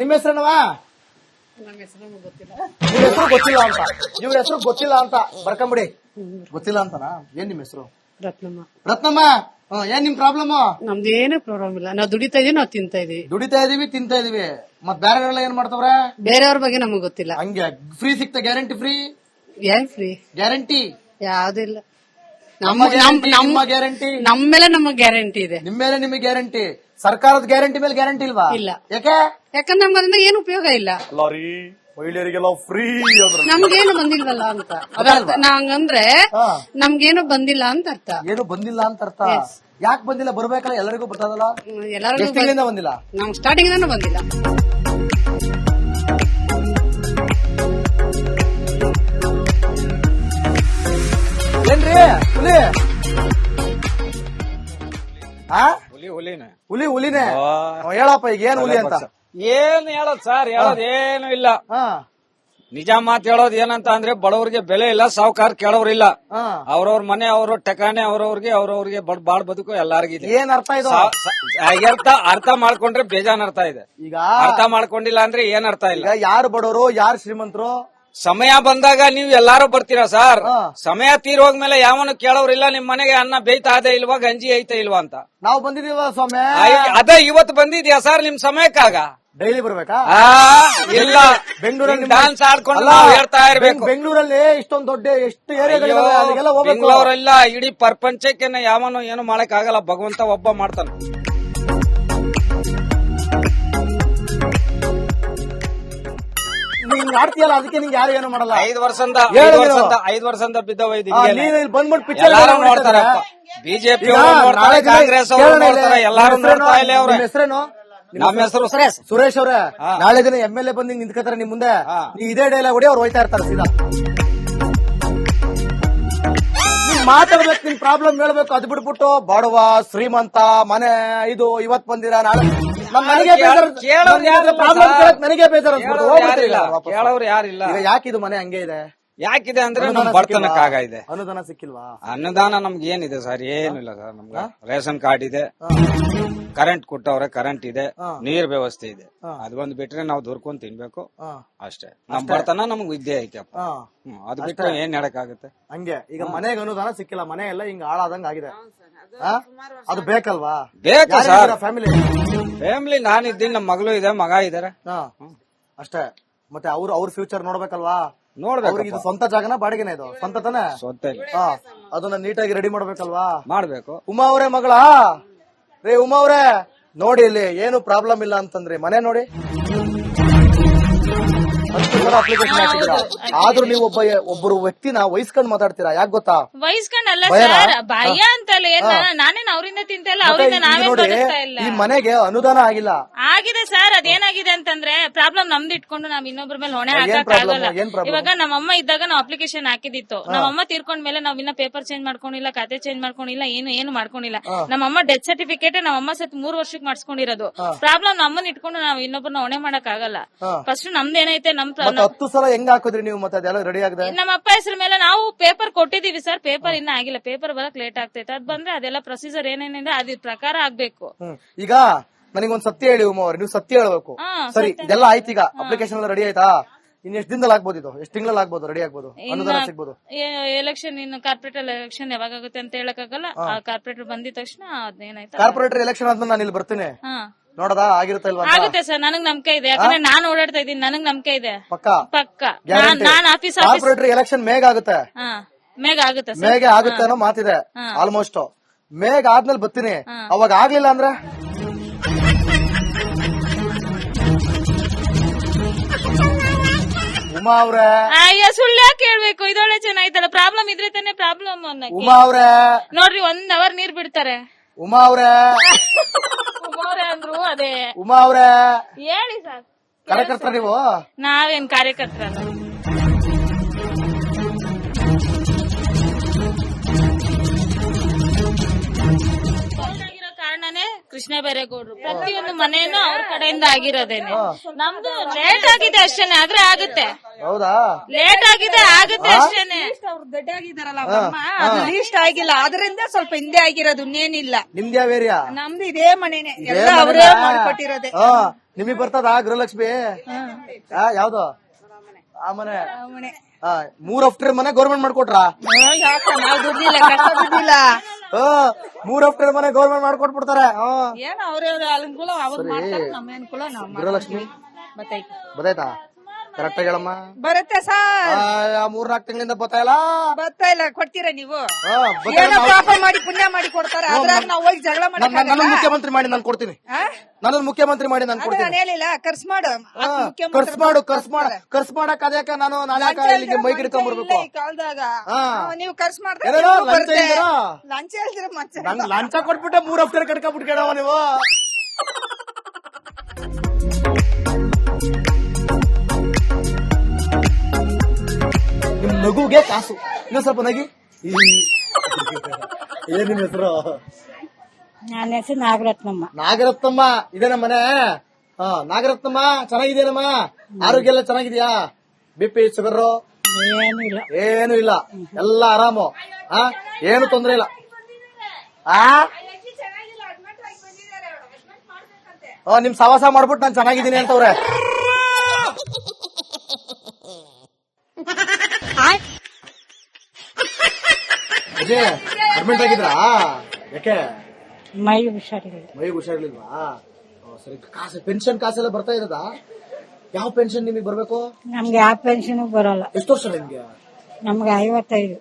ನಿಮ್ಮ ಹೆಸರೇನವಾ? ನಿಮ್ಮ ಹೆಸರು ಗೊತ್ತಿಲ್ಲ ಅಂತ, ಇವ್ರ ಹೆಸರು ಗೊತ್ತಿಲ್ಲ ಅಂತ ಬರ್ಕೊಂಬಿಡಿ. ಗೊತ್ತಿಲ್ಲ ಅಂತನಾ? ಏನ್ ನಿಮ್ ಹೆಸರು? ರತ್ನಮ್ಮ. ರತ್ನಮ್ಮ, ಏನ್ ನಿಮ್ ಪ್ರಾಬ್ಲಮ್? ನಮ್ದು ಏನು ಪ್ರಾಬ್ಲಮ್ ಇಲ್ಲ, ನಾವು ದುಡಿತಾ ಇದೀವಿ, ನಾವು ತಿಂತಾ ಇದೀವಿ. ದುಡಿತಾ ಇದೀವಿ, ತಿಂತಾ ಇದೀವಿ. ಮತ್ ಬೇರೆಯವರೆಲ್ಲ ಏನ್ ಮಾಡ್ತಾವ್ರ? ಬೇರೆಯವ್ರ ಬಗ್ಗೆ ನಮಗ್ ಗೊತ್ತಿಲ್ಲ. ಹಂಗೆ ಫ್ರೀ ಸಿಕ್ತ? Guarantee free? ಏನ್ ಫ್ರೀ? ಗ್ಯಾರಂಟಿ ಯಾವ್ದಿಲ್ಲ. ನಮ್ಮ ಗ್ಯಾರಂಟಿ ನಮ್ಮ ಮೇಲೆ ನಮಗ್ ಗ್ಯಾರಂಟಿ ಇದೆ. ನಿಮ್ ಮೇಲೆ ನಿಮಗೆ ಗ್ಯಾರಂಟಿ. ಸರ್ಕಾರದ ಗ್ಯಾರಂಟಿ ಮೇಲೆ ಗ್ಯಾರಂಟಿ ಇಲ್ವಾ? ಇಲ್ಲ. ಯಾಕೆ? ಯಾಕಂದ್ರೆ ನಮ್ಗೆ ಅದರಿಂದ ಏನು ಉಪಯೋಗ ಇಲ್ಲ. ಮಹಿಳೆಯರಿಗೆಲ್ಲ ಫ್ರೀ ನಮ್ಗೇನು ಬಂದಿಲ್ವಲ್ಲ ಅಂತ ಹಂಗಂದ್ರೆ ನಮ್ಗೇನು ಬಂದಿಲ್ಲ ಅಂತ ಅರ್ಥ. ಏನು ಬಂದಿಲ್ಲ ಅಂತ ಅರ್ಥ. ಯಾಕೆ ಬಂದಿಲ್ಲ? ಬರ್ಬೇಕಲ್ಲ, ಎಲ್ಲರಿಗೂ ಬರ್ತದಲ್ಲ. ಎಲ್ಲರಿಗೂ ಬಂದಿಲ್ಲ. ನಮ್ಗೆ ಸ್ಟಾರ್ಟಿಂಗ್ ಬಂದಿಲ್ಲ. ಏನ್ರಿ ಹುಲಿ? ಹುಲಿನೇ ಹೇಳಪ್ಪ, ಈಗ ಏನ್ ಹುಲಿ ಅಂತ? ಏನ್ ಹೇಳೋದ್ ಸರ್? ಹೇಳೋದ್ ಏನು ಇಲ್ಲ. ನಿಜ ಮಾತು ಹೇಳೋದ್ ಏನಂತ ಅಂದ್ರೆ, ಬಡವರಿಗೆ ಬೆಲೆ ಇಲ್ಲ, ಸಾವುಕಾರ ಕೇಳೋರಿಲ್ಲ. ಅವ್ರವ್ರ ಮನೆ, ಅವ್ರ ಟೆಕಾನೆ ಅವ್ರವ್ರಿಗೆ ಬಾಳ್ ಬದುಕು ಎಲ್ಲಾರ್ಗಿದೆ. ಏನ್ ಅರ್ಥ ಇದು? ಅರ್ಥ ಮಾಡ್ಕೊಂಡ್ರೆ ಬೇಜಾನ್ ಅರ್ಥ ಇದೆ. ಈಗ ಅರ್ಥ ಮಾಡ್ಕೊಂಡಿಲ್ಲ ಅಂದ್ರೆ ಏನ್ ಅರ್ಥ ಇಲ್ಲ. ಯಾರು ಬಡವರು, ಯಾರು ಶ್ರೀಮಂತರು? ಸಮಯ ಬಂದಾಗ ನೀವ್ ಎಲ್ಲಾರು ಬರ್ತೀರಾ ಸರ್. ಸಮಯ ತೀರ್ ಹೋಗ್ಮೇಲೆ ಯಾವನು ಕೇಳೋರಿಲ್ಲ. ನಿಮ್ ಮನೆಗೆ ಅನ್ನ ಬೇಯ್ತಾ ಅದೇ ಇಲ್ವಾ, ಗಂಜಿ ಐತೆ ಇಲ್ವಾ ಅಂತ. ನಾವು ಬಂದಿದೀವ ಸ್ವಾಮಿ. ಅದೇ ಇವತ್ತು ಬಂದಿದ್ಯಾ ಸರ್ ನಿಮ್ ಸಮಯಕ್ಕಾಗ? ಡೈಲಿ ಬರ್ಬೇಕಾ? ಇಲ್ಲ, ಬೆಂಗಳೂರಲ್ಲಿ ಡಾನ್ಸ್ ಆಡ್ಕೊಂಡು ಹೇಳ್ತಾ ಇರ್ಬೇಕು. ಬೆಂಗಳೂರಲ್ಲಿ ಇಷ್ಟೊಂದು ದೊಡ್ಡ ಎಷ್ಟು ಏರಿಯಾಗಳಿಗೆಲ್ಲ ಬೆಂಗಳೂರೆಲ್ಲ ಇಡೀ ಪ್ರಪಂಚಕ್ಕೆ ಯಾವನು ಏನು ಮಾಡಕ್ ಆಗಲ್ಲ, ಭಗವಂತ ಒಬ್ಬ ಮಾಡ್ತಾನೆ. ನೀನ್ ಆಡ್ತೀಯಲ್ಲ, ಅದಕ್ಕೆ ನಿಂಗೆ ಯಾರು ಏನು ಮಾಡಲ್ಲ. 5 ವರ್ಷದಿಂದ ಬಿದ್ದವ ಬಂದ್ಬಿಟ್ಟು ಪಿಕ್ಚರ್ ನೋಡ್ತಾರೆ. ಬಿಜೆಪಿ ನೋಡ್ತಾರೆ, ಕಾಂಗ್ರೆಸ್ ಅವರು ನೋಡ್ತಾರೆ, ಎಲ್ಲಾರು ನೋಡ್ತಾ ಇಲ್ಲ. ಅವ್ರ ಹೆಸರೇನು? ನಮ್ಮ ಹೆಸರು ಸುರೇಶ್ ಅವ್ರೆ. ನಾಳೆ ದಿನ MLA ಬಂದು ನಿಂತ್ಕೋತಾರೆ ನಿಮ್ ಮುಂದೆ, ನೀ ಇದೇ ಡೈಲಾಗ್ ಹೊಡಿ, ಅವ್ರು ಹೋಯ್ತಾ ಇರ್ತಾರೆ ಸೀದಾ. ಮಾತಾಡ್ಬೇಕು, ನಿನ್ ಪ್ರಾಬ್ಲಮ್ ಹೇಳ್ಬೇಕು. ಅದ್ ಬಿಟ್ಬಿಟ್ಟು ಬಡವ ಶ್ರೀಮಂತ ಮನೆ ಇದು ಇವತ್ ಬಂದಿರ ನಾಳೆ ನನಗೆ ಬೇಜಾರು. ಕೇಳೋರು ಯಾರಿಲ್ಲ. ಯಾಕಿದು ಮನೆ ಹಂಗೆ ಇದೆ? ಯಾಕಿದೆ ಅಂದ್ರೆ ನಮ್ ಬಡತನಕ್ಕಾಗ ಇದೆ. ಅನುದಾನ ಸಿಕ್ಕಿಲ್ವಾ? ಅನುದಾನ ನಮ್ಗೆ ಏನಿದೆ ಸರ್? ಏನಿಲ್ಲ ಸರ್. ನಮ್ಗೆ ರೇಷನ್ ಕಾರ್ಡ್ ಇದೆ, ಕರೆಂಟ್ ಕೊಟ್ಟವ್ರೆ, ಕರೆಂಟ್ ಇದೆ, ನೀರ್ ವ್ಯವಸ್ಥೆ ಇದೆ. ಅದ್ ಬಂದ್ ಬಿಟ್ರೆ ನಾವು ದುರ್ಕೊಂಡ್ ತಿನ್ಬೇಕು ಅಷ್ಟೇ. ನಮ್ ಬಡತನ ನಮ್ಗ್ ವಿದ್ಯೆ ಐತೆಪ್ಪ. ಅದ್ ಬಿಟ್ರೆ ಏನ್ ಹೇಳಕ್ಕಾಗುತ್ತೆ? ಹಂಗೆ ಈಗ ಮನೆಗೆ ಅನುದಾನ ಸಿಕ್ಕಿಲ್ಲ, ಮನೆ ಎಲ್ಲ ಹಿಂಗ ಹಾಳಾದಂಗ ಆಗಿದೆ. ಅದು ಬೇಕಲ್ವಾ? ಬೇಕು ಸರ್. ಫ್ಯಾಮಿಲಿ ನಾನಿದ್ದೀನಿ, ನಮ್ ಮಗಳು ಇದೆ, ಮಗ ಇದಾರೆ ಅಷ್ಟೇ. ಮತ್ತೆ ಅವ್ರ ಫ್ಯೂಚರ್ ನೋಡ್ಬೇಕಲ್ವಾ? ನೋಡ್ಬೇಕು. ಇದು ಸ್ವಂತ ಜಾಗನ ಬಾಡಿಗೆನ? ಇದು ಸ್ವಂತ ತಾನೆ? ಸ್ವಂತ. ಅದನ್ನ ನೀಟಾಗಿ ರೆಡಿ ಮಾಡ್ಬೇಕಲ್ವಾ? ಮಾಡ್ಬೇಕು. ಉಮಾ ಅವರೇ ಮಗಳ ರೇ, ಉಮಾ ಅವರೇ ನೋಡಿ, ಇಲ್ಲಿ ಏನು ಪ್ರಾಬ್ಲಮ್ ಇಲ್ಲ ಅಂತಂದ್ರೆ ಮನೆ ನೋಡಿ. ಅಪ್ಲಿಕೇಶನ್ ಹಾಕಿದ್ದೀರಾ, ಆದ್ರೂ ನೀವು ಒಬ್ಬರು ವ್ಯಕ್ತಿನ ವಹಿಸ್ಕೊಂಡ್ ಮಾತಾಡ್ತೀರಾ. ಯಾಕೆ ಗೊತ್ತಾ? ವಹಿಸ್ಕೊಂಡಲ್ಲ ಸರ್, ಭಯ ಅಂತಲ್ಲ. ನಾನೇನ್ ಅವರಿಂದ ತಿಂತಲ್ಲ, ಅವರಿಂದ ನಾವೇ ಬದುಕ್ತಾ ಇಲ್ಲ. ಈ ಮನೆಗೆ ಅನುದಾನ ಆಗಿಲ್ಲ. ಆಗಿದೆ ಸರ್. ಅದೇನಾಗಿದೆ ಅಂತಂದ್ರೆ, ಪ್ರಾಬ್ಲಮ್ ನಮ್ದು ಇಟ್ಕೊಂಡು ನಾವ್ ಇನ್ನೊಬ್ರ ಮೇಲೆ ಹೊಣೆ ಹಾಕಕ್ ಆಗಲ್ಲ. ಇವಾಗ ನಮ್ಮಮ್ಮ ಇದ್ದಾಗ ನಾವು ಅಪ್ಲಿಕೇಶನ್ ಹಾಕಿದಿತ್ತು. ನಮ್ಮಮ್ಮ ತೀರ್ಕೊಂಡ್ಮೇಲೆ ನಾವ್ ಇನ್ನ ಪೇಪರ್ ಚೇಂಜ್ ಮಾಡ್ಕೊಂಡಿಲ್ಲ, ಖಾತೆ ಚೇಂಜ್ ಮಾಡ್ಕೊಂಡಿಲ್ಲ, ಏನು ಮಾಡ್ಕೊಂಡಿಲ್ಲ. ನಮ್ಮಮ್ಮ ಡೆತ್ ಸರ್ಟಿಫಿಕೇಟ್ ನಮ್ಮಮ್ಮ ಸತ್ 3 ವರ್ಷಕ್ಕೆ ಮಾಡಿಸ್ಕೊಂಡಿರೋದು. ಪ್ರಾಬ್ಲಮ್ ನಮ್ಮನ್ನ ಇಟ್ಕೊಂಡು ನಾವ್ ಇನ್ನೊಬ್ಬರನ್ನ ಹೊಣೆ ಮಾಡಕ್ ಆಗಲ್ಲ. ಫಸ್ಟ್ ನಮ್ದೇನೈತೆ, 10 ಸಲ ಹೆಂಗ್ ಹಾಕಿದ್ರಿ ನೀವು? ಮತ್ತೆ ಅದೆಲ್ಲ ರೆಡಿ ಆಗಿದೆ? ನಮ್ಮ ಅಪ್ಪ ಹೆಸರು ಮೇಲೆ ನಾವು ಪೇಪರ್ ಕೊಟ್ಟಿದೀವಿ ಸರ್. ಪೇಪರ್ ಇನ್ನ ಆಗಿಲ್ಲ. ಪೇಪರ್ ಬರಕ್ ಲೇಟ್ ಆಗ್ತೈತೆ. ಅದ್ ಬಂದ್ರೆ ಅದೆಲ್ಲ ಪ್ರೊಸೀಜರ್ ಏನೇನಿದೆ ಅದ್ರ ಪ್ರಕಾರ ಆಗ್ಬೇಕು. ಈಗ ನನಗೊಂದ್ ಸತ್ಯ ಹೇಳಿ ಉಮಾ ಅವ್ರೆ, ನೀವು ಸತ್ಯ ಹೇಳ್ಬೇಕು. ಸರಿ, ಇದೆಲ್ಲ ಆಯ್ತು. ಈಗ ಅಪ್ಲಿಕೇಶನ್ ಎಲ್ಲ ರೆಡಿ ಆಯ್ತಾ? ಇನ್ ಎಷ್ಟು ದಿನದಲ್ಲಿ ಆಗ್ಬೋದು? ಇದು ಎಷ್ಟು ತಿಂಗಳಲ್ಲಿ ಆಗ್ಬೋದು? ರೆಡಿ ಆಗ್ಬೋದು? ಅನುದಾನ ಸಿಗ್ಬೋದು? ಎಲೆಕ್ಷನ್ ಇನ್ನು ಕಾರ್ಪೊರೇಟರ್ ಎಲೆಕ್ಷನ್ ಯಾವಾಗ ಆಗುತ್ತೆ ಅಂತ ಹೇಳಕ್ಕಾಗಲ್ಲ. ಕಾರ್ಪೊರೇಟರ್ ಬಂದಿದ ತಕ್ಷಣ ಅದೇನಾಯ್ತು. ಕಾರ್ಪೊರೇಟರ್ ಎಲೆಕ್ಷನ್ ಆದ್ಮೇಲೆ ನಾನು ಇಲ್ಲಿ ಬರ್ತೀನಿ, ನೋಡದಾ ಆಗಿರುತ್ತೆ ಇಲ್ವಾ? ಆಗುತ್ತೆ ಸರ್, ನನಗ್ ನಂಬಿಕೆ ಇದೆ. ಯಾಕಂದ್ರೆ ನಾನು ಓಡಾಡ್ತಾ ಇದ್ದೀನಿ, ನನಗ್ ನಂಬಿಕೆ ಇದೆ. ಪಕ್ಕ ನಾನ್ ಆಫೀಸ್ ಕಾರ್ಪೊರೇಟರ್ ಎಲೆಕ್ಷನ್ ಮೇಘ ಆಗುತ್ತೆ. ಮೇಘ ಆಗುತ್ತೆ, ಮೇಘ ಆಗುತ್ತೆ ಅನ್ನೋ ಮಾತಿದೆ. ಆಲ್ಮೋಸ್ಟ್ ಮೇಘ ಆದ್ಮೇಲೆ ಬರ್ತೀನಿ. ಅವಾಗ ಆಗ್ಲಿಲ್ಲ ಅಂದ್ರೆ ಉಮಾ ಅವ್ರೆ, ಅಯ್ಯೋ ಸುಳ್ಳು ಯಾಕೆ ಹೇಳ್ಬೇಕು? ಇದೊಳ್ಳೆ ಚೆನ್ನಾಗಿತ್ತಲ್ಲ. ಪ್ರಾಬ್ಲಮ್ ಇದ್ರೆ ತಾನೇ ಪ್ರಾಬ್ಲಮ್ ಅನ್ನಕ್ಕೆ. ಉಮಾ ಅವ್ರೆ ನೋಡ್ರಿ, 1 hour ನೀರ್ ಬಿಡ್ತಾರೆ. ಉಮಾ ಅವ್ರೆ ಅಂದ್ರು ಅದೇ. ಉಮಾ ಅವ್ರೆ ಹೇಳಿ ಸರ್. ಕಾರ್ಯಕರ್ತರ ನೀವು? ನಾವೇನ್ ಕಾರ್ಯಕರ್ತರಲ್ಲ. ಕಾರಣನೇ ಕೃಷ್ಣ ಬೈರೇಗೌಡರು. ಪ್ರತಿಯೊಂದು ಮನೆಯನ್ನು ಅವ್ರ ಕಡೆಯಿಂದ ಆಗಿರೋದೇನೆ. ನಮ್ದು ಲೇಟ್ ಆಗಿದೆ ಅಷ್ಟೇನೆ, ಆದ್ರೆ ಆಗುತ್ತೆ. ಹೌದಾ? ಲೇಟ್ ಆಗಿದೆ, ಆಗುತ್ತೆ ಅಷ್ಟೇನೆ. ಅವ್ರು ದೊಡ್ಡ ಆಗಿದಾರಲ್ಲ, ಅದು ಲೀಸ್ಟ್ ಆಗಿಲ್ಲ, ಅದರಿಂದ ಸ್ವಲ್ಪ ಹಿಂದೆ ಆಗಿರೋದು, ಇನ್ನೇನಿಲ್ಲ. ನಿಮ್ದು ಯಾವ ಏರಿಯಾ? ನಮ್ದು ಇದೇ ಮನೆನೆ, ಎಲ್ಲ ಅವರೇ ಮಾಡ್ಕೊಟ್ಟಿರೋದೆ. ನಿಮಗ್ ಬರ್ತದ ಗೃಹಲಕ್ಷ್ಮಿ? ಯಾವ್ದು ಆ ಮನೆ? 3 ಆಫ್ಟರ್ ಮನೆ ಗೌರ್ಮೆಂಟ್ ಮಾಡ್ಕೊಟ್ರ? ನಾವು ದುಡ್ಡಿಲ್ಲ, ಕಷ್ಟ ದುಡ್ಡಿಲ್ಲ. 3 ಆಫ್ಟರ್ ಮನೆ ಗೌರ್ಮೆಂಟ್ ಮಾಡ್ಕೊಟ್ಬಿಡ್ತಾರೆ. ಏನ್ ಅವ್ರವ್ರ ಅನುಕೂಲ ಅವ್ರು ಮಾಡ್ತಾರೆ, ನಮ್ಮ ಅನುಕೂಲ ನಾವು ಗೃಹಲಕ್ಷ್ಮಿ ಬತ್ತಾಯ್ತಾ? ಕರೆಕ್ಟ್ ಆಗಿ ಹೇಳಮ್ಮ. ಬರುತ್ತೆ ಸರ್. 3-4 ತಿಂಗಳಿಂದ ಬರ್ತಾ ಇಲ್ಲ. ಬರ್ತಾ ಇಲ್ಲ, ಕೊಡ್ತೀರಾ ನೀವು? ಏನೋ ಪಾಪ ಮಾಡಿ ಪುಣ್ಯ ಮಾಡಿ ಕೊಡ್ತಾರೆ, ಅದ್ರಾಗ ನಾವು ಹೋಗಿ ಜಗಳ ನನ್ನ ಮುಖ್ಯಮಂತ್ರಿ ಮಾಡಿ ನಾನು ಕೊಡ್ತೀನಿ. ನನ್ನ ಮುಖ್ಯಮಂತ್ರಿ ಮಾಡಿ ನಾನು ಕೊಡ್ತೀನಿ. ನಾನು ಹೇಳಿಲ್ಲ, ಖರ್ಚು ಮಾಡು, ಖರ್ಚು ಮಾಡಕ್ ಅದ್ಯಾಕ ನಾನು ನಾಳೆ ಇಲ್ಲಿಗೆ ಮೈಕ್ ಹಿಡ್ಕೊಂಡ್ ಬರ್ಬೇಕು ಈ ಕಾಲದಾಗ. ನೀವು ಖರ್ಚು ಮಾಡ್ತಾರೆ, ಲಂಚ ಹೇಳ್ತೀರ. ಲಂಚ ಕೊಟ್ಬಿಟ್ಟೆ 3 ಆಫ್ಟರ್ ಕಟ್ಕೊಂಡ್ಬಿಟ್ಟು ಕೇಳವ ನೀವು. ನಿಮ್ ನಗುಗೆ ಕಾಸು. ಇನ್ನೊಂದ್ ಸ್ವಲ್ಪ ನಗಿ. ಏನ್ ನಿಮ್ ಹೆಸರು? ನನ್ನ ಹೆಸರು ನಾಗರತ್ನಮ್ಮ. ನಾಗರತ್ನಮ್ಮ, ಇದೇನ ಮನೆ? ನಾಗರತ್ನಮ್ಮ, ಚೆನ್ನಾಗಿದೇನಮ್ಮ? ಆರೋಗ್ಯ ಎಲ್ಲ ಚೆನ್ನಾಗಿದ್ಯಾ? BP ಶುಗರ್ ಏನು ಇಲ್ಲ, ಎಲ್ಲ ಆರಾಮು. ಏನು ತೊಂದ್ರೆ ಇಲ್ಲ. ನಿಮ್ ಸವಾಸ ಮಾಡ್ಬಿಟ್ಟು ನಾನ್ ಚೆನ್ನಾಗಿದ್ದೀನಿ ಅಂತವ್ರೆ. ಅಜಯ್ ಅಡ್ಮಿಟ್ ಆಗಿದ್ರಾ? ಯಾಕೆ? ಮೈ ಹುಷಾರಿಲ್ಲ. ಮೈ ಹುಷಾರಿಲ್ವಾ? ಸರಿ. ಕಾಸು ಪೆನ್ಷನ್ ಕಾಸೆಲ್ಲ ಬರ್ತಾ ಇರೋದಾ? ಯಾವ ಪೆನ್ಷನ್ ನಿಮಗೆ ಬರ್ಬೇಕು? ನಮ್ಗೆ ಯಾವ ಪೆನ್ಷನ್ ಬರಲ್ಲ. ಎಷ್ಟು ವರ್ಷ ನಿಮ್ಗೆ? ನಮ್ಗೆ 55.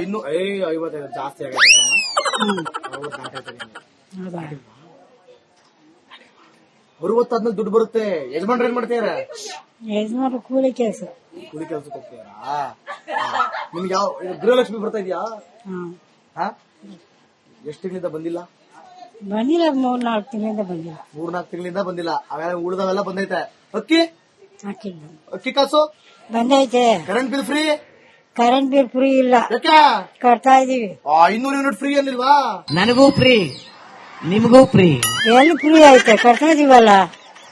ಇನ್ನು 55 ಜಾಸ್ತಿ ಆಗೈತೆ. 60 ದುಡ್ಡು ಬರುತ್ತೆ. ಯಜಮಾನ್ರು ಏನ್ ಮಾಡ್ತೀರ? ಯಜಮಾನ್ರು ಕೂಲಿ ಕೆಲಸ. ಕೂಲಿ ಕೆಲ್ಸಕ್ಕೆ ಹೋಗ್ತೀರಾ? ನಿಮ್ಗೆ ಯಾವ ಗೃಹಲಕ್ಷ್ಮಿ ಬರ್ತಾ ಇದೆಯಾ? ಎಷ್ಟು ತಿಂಗಳಿಂದ ಬಂದಿಲ್ಲ? ಬಂದಿಲ್ಲ, 3-4 ತಿಂಗಳಿಂದ ಬಂದಿಲ್ಲ. 3-4 ತಿಂಗಳಿಂದ ಬಂದಿಲ್ಲ. ಅವೆಲ್ಲ ಉಳಿದವೆಲ್ಲ ಬಂದೈತೆ. ಅಕ್ಕಿ ಹಾಕಿಲ್ಲ. ಅಕ್ಕಿ ಕಾಸು ಬಂದೈತೆ. Current bill free? Current bill free ಇಲ್ಲ. ಯಾಕೆ? ಕಟ್ತಾ ಇದೀವಿ. 200 ಯೂನಿಟ್ ಫ್ರೀ ಅನ್ನಿಲ್ವಾ? ನನಗೂ ಫ್ರೀ, ನಿಮಗೂ ಫ್ರೀ. ಎಲ್ಲಿ ಫ್ರೀ ಐತೆ? ಕಟ್ತಾ ಇದೀವಲ್ಲ.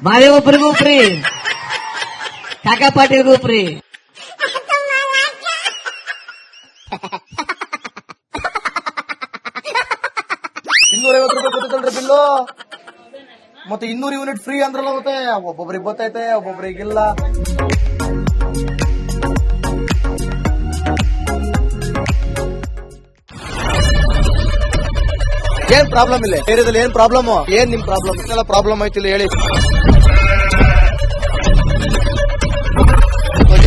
ಬಾವಿ ಒಬ್ಬರಿಗೂ ಫ್ರೀ, ಕಾಕಾ ಪಾಟೀಲ್ಗೂ ಫ್ರೀ. ₹250 ಗೊತ್ತೈತಲ್ರಿ ಬಿಲ್ಲು? ಮತ್ತೆ 200 ಯೂನಿಟ್ ಫ್ರೀ ಅಂದ್ರಲ್ಲ, ಮತ್ತೆ ಒಬ್ಬೊಬ್ರಿಗೆ ಗೊತ್ತೈತೆ, ಒಬ್ಬೊಬ್ರಿಗಿಲ್ಲ. ಏನ್ ಪ್ರಾಬ್ಲಮ್ ಇಲ್ಲ ಏರಿಯಾದಲ್ಲಿ? ಏನ್ ಪ್ರಾಬ್ಲಮ್? ಏನ್ ನಿಮ್ ಪ್ರಾಬ್ಲಮ್? ಇದೆಲ್ಲ ಪ್ರಾಬ್ಲಮ್ ಆಯ್ತಿಲ್ಲ ಹೇಳಿ.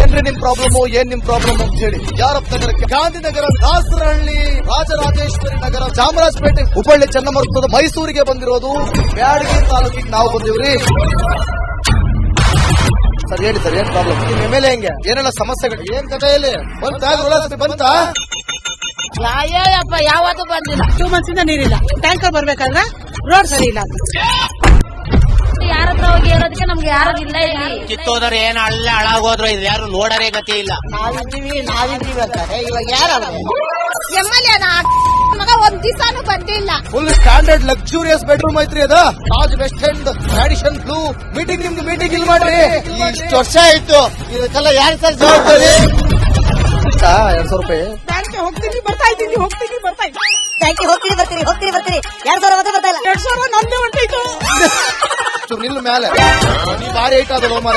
ಏನ್ರಿ ನಿಮ್ ಪ್ರಾಬ್ಲಮ್? ಏನ್ ನಿಮ್ ಪ್ರಾಬ್ಲಮ್ ಅಂತ ಹೇಳಿ. ಯಾರಪ್ಪ ನಗರಕ್ಕೆ? ಗಾಂಧಿನಗರ, ದಾಸರಹಳ್ಳಿ, ರಾಜರಾಜೇಶ್ವರಿ ನಗರ, ಚಾಮರಾಜಪೇಟೆ, ಹುಬ್ಬಳ್ಳಿ, ಚನ್ನಮರುತ್ತದ, ಮೈಸೂರಿಗೆ ಬಂದಿರೋದು. ಬ್ಯಾಡಗಿ ತಾಲೂಕಿಗೆ ನಾವು ಬಂದಿವ್ರಿ. ಸರ್ ಹೇಳಿ ಸರ್, ಏನ್ ಪ್ರಾಬ್ಲಮ್? ನಿಮ್ MLA ಹೆಂಗೆ? ಏನೆಲ್ಲ ಸಮಸ್ಯೆಗಳು? ಏನ್ ಕಥೆ ಇಲ್ಲಿ? ಬಂತಾ? ಯಾವಪ್ಪ ಯಾವತ್ತೂ ಬಂದಿಲ್ಲ. 2 months ಇಂದ ನೀರಿಲ್ಲ. ಟ್ಯಾಂಕರ್ ಬರ್ಬೇಕಾದ್ರೆ ರೋಡ್ ಸರಿ ಇಲ್ಲ. ಯಾರ ಹತ್ರ ಹೋಗಿ ಹೇಳೋದಕ್ಕೆ ನಮ್ಗೆ ಯಾರು ಇಲ್ಲ. ಇಲ್ಲಿ ಕಿತ್ತೋದ್ರೆ ಏನ್ ಹಾಳಾಗೋದ್ರು ಇದು ಯಾರು ನೋಡರೇ ಗತಿ ಇಲ್ಲ. ನಾವಿದ್ದೀವಿ ಅಂತಾರೆ. ಇವಾಗ ಯಾರು MLA ಮಗ ಒಂದ್ ದಿವಸನೂ ಬಂದಿಲ್ಲ. ಫುಲ್ ಸ್ಟ್ಯಾಂಡರ್ಡ್ ಲಕ್ಸುರಿಯಸ್ ಬೆಡ್ರೂಮ್ ಐತ್ರಿ ಅದ. Taj West End, Radisson Blu. Meeting ನಿಮ್ದು ಮೀಟಿಂಗ್ ಇಲ್ಲಿ ಮಾಡ್ರಿ. ಇಷ್ಟು ವರ್ಷ ಆಯ್ತು, ಇದಕ್ಕೆಲ್ಲ ಯಾರು ಸರ್ ಜವಾಬ್ದಾರಿ? 200 ರೂಪಾಯಿ ಹೋಗ್ತೀನಿ ಬರ್ತಾ ಇದ್ದೀನಿ. ಟ್ಯಾಂಕಿ ಹೋಗ್ತೀರಿ ಬರ್ತೀರಿ 2000 ಮತ್ತೆ ಬರ್ತಾ ಇಲ್ಲ. 2,000 ನಂದೇ ಹೊಂಟೈತು. ನಿಲ್ಲು ಮೇಲೆ ಭಾರಿ ಐಟ್ ಅದಲ್ಲ ಮಾರ.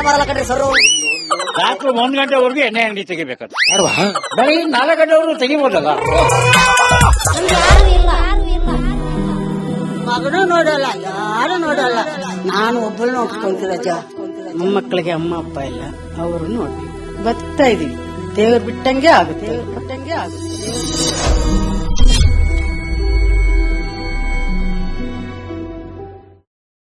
ಬರಲ್ಲ ಕಣ್ರಿ ಸರ್. ರಾತ್ರಿ 1 ಗಂಟೆವರೆಗೂ ಎಣ್ಣೆ ಅಂಗಡಿ ತೆಗಿಬೇಕಂತ. ಬೆಳಗ್ಗೆ 4 ಗಂಟೆವರೆಗೂ ತೆಗಿಬೋದಲ್ಲ. ಮಗನೂ ನೋಡಲ್ಲ, ಯಾರು ನೋಡಲ್ಲ. ನಾನು ಒಬ್ಬಳು ನೋಡ್ಕೊಂತೀರಜ್ಜ. ಮೊಮ್ಮಕ್ಕಳಿಗೆ ಅಮ್ಮ ಅಪ್ಪ ಇಲ್ಲ, ಅವರು ನೋಡಿ ಬರ್ತಾ ಇದೀವಿ. ದೇವ್ರು ಬಿಟ್ಟಂಗೆ ಆಗುತ್ತೆ.